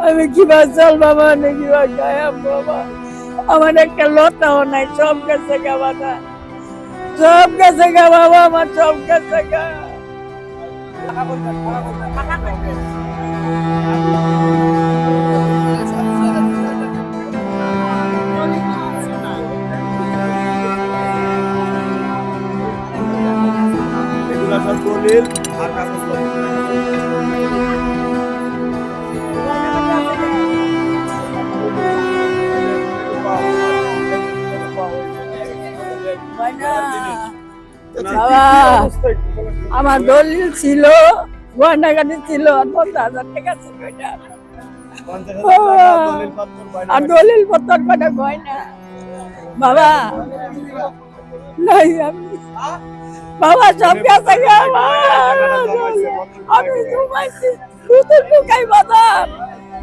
আমি কিভাবে চলবো মানে কিভাবে গায়াম বাবা। আমার একটা লতাও নাই, সব গেছে গা বাবা, সব গেছে গা বাবা, আমার সব গেছে গা। এগুলা সব দলিল আর কাগজপত্র। বাবা আমার দলিল ছিল, গয়নাগাটি ছিল, আর 50,000 টাকা ছিল এটা। আর দলিল পত্র কটা গয়না বাবা নাই আমি বাবা সব কাছে আমি ঘুমাইছি ভূতের টুকাই বাজার,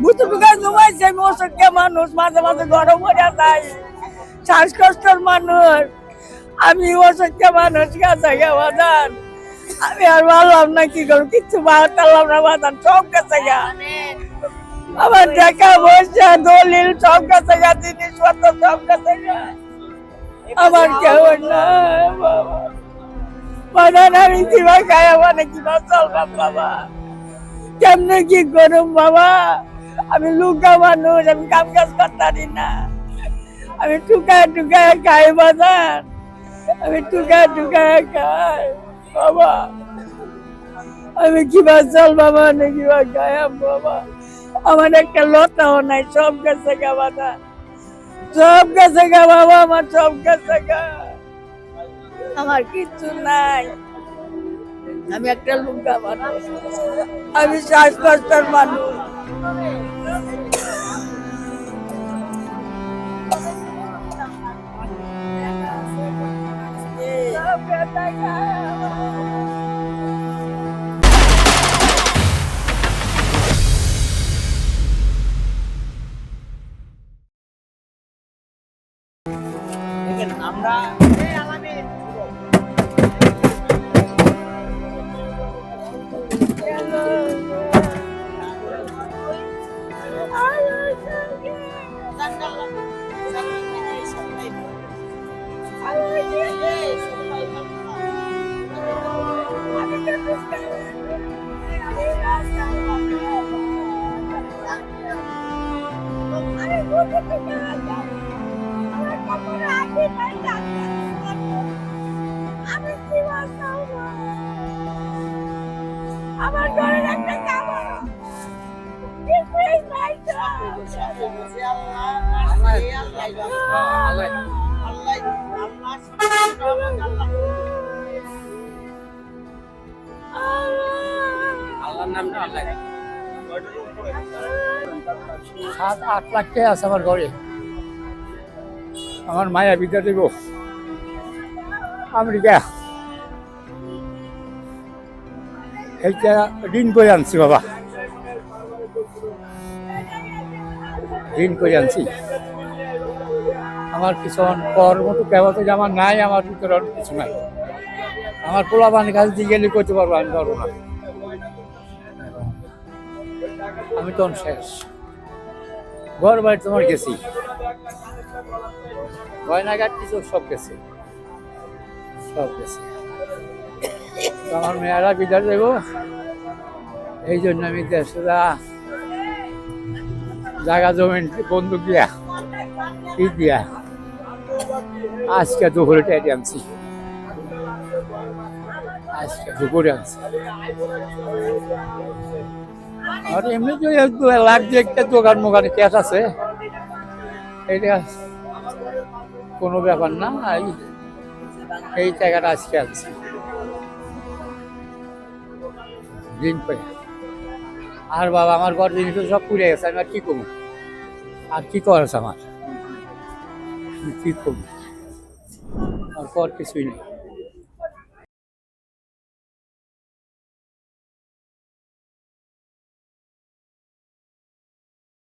ভূতের টুকাই ঘুমাইছি। আমি অসুস্থ মানুষ, মাঝে মাঝে গরম হয়ে যায়, শ্বাসকষ্টের মানুষ, আমি অসুস্থ মানুষ, কাছে বাজার। আমি আর বললাম না কি করবো, কিচ্ছু পারলাম না বাজার, সব কাছে গা। আমার টাকা পয়সা দলিল সব কাছে গা, জিনিসপত্র সব কাছে গা। আমার কেউ না বাবা, বাজার আমি কিবা খাই, মানে কিবা চলবাম বাবা, কেমনে কি করুম বাবা। আমি লুকা মানুষ, আমি কাম কাজ করতারি না, আমি টুকায় টুকায় খাই বাজার, আমি টুকায় টুকায় খাই বাবা। আমি কিবা চলবা মানে কিবা খাইম বাবা। আমার একটা লতাও নাই, সব গেছে গা বাজার, সব গেছে গা বাবা, আমার সব গেছে গা, আমার কিচ্ছু নাই। আমি একটা লুকা মানুষ, আমি শ্বাসকষ্টের মানুষ। আমরা আমার ঘরের একটা কাপড় কিছুই নাই তো। আল্লাহর নামটা আল্লাহ। 7-8 লাখ টাকা আছে আমার ঘরে। আমার মায়া বিদ্যা দেব আমেরিকা, এইটা ঋণ করে আনছি বাবা, ঋণ করে আনছি। আমার কিছু কর মতো কেবল আমার নাই, আমার ভিতরে অনেক কিছু নাই। আমার পোলা বান কাছে দিয়ে গেলে করতে পারবো, আমি পারবো না। আমি তখন শেষ, ঘর বাড়ি তোমার গেছি, গয়নাঘাট কিছু সব গেছে, সব গেছে। আমার মেয়েরা বিদায় দেব, এই জন্য আমি দেশে জায়গা জমি বন্দুক দিয়া ই দিয়া আজকে দুপুরে টেটে আনছি, আজকে দুপুরে আনছি। আর এমনি তো 1-2 লাখ দিয়ে একটা দোকান মোকানে ক্যাশ আছে, এটা কোনো ব্যাপার না। এই টাকাটা আজকে আনছি ঋণ করে। আর বাবা আমার ঘর জিনিস সব পুড়ে গেছে, আমি আর কি করবো, আর কি করেছে আমার, কি করবো, আর কিছুই নেই।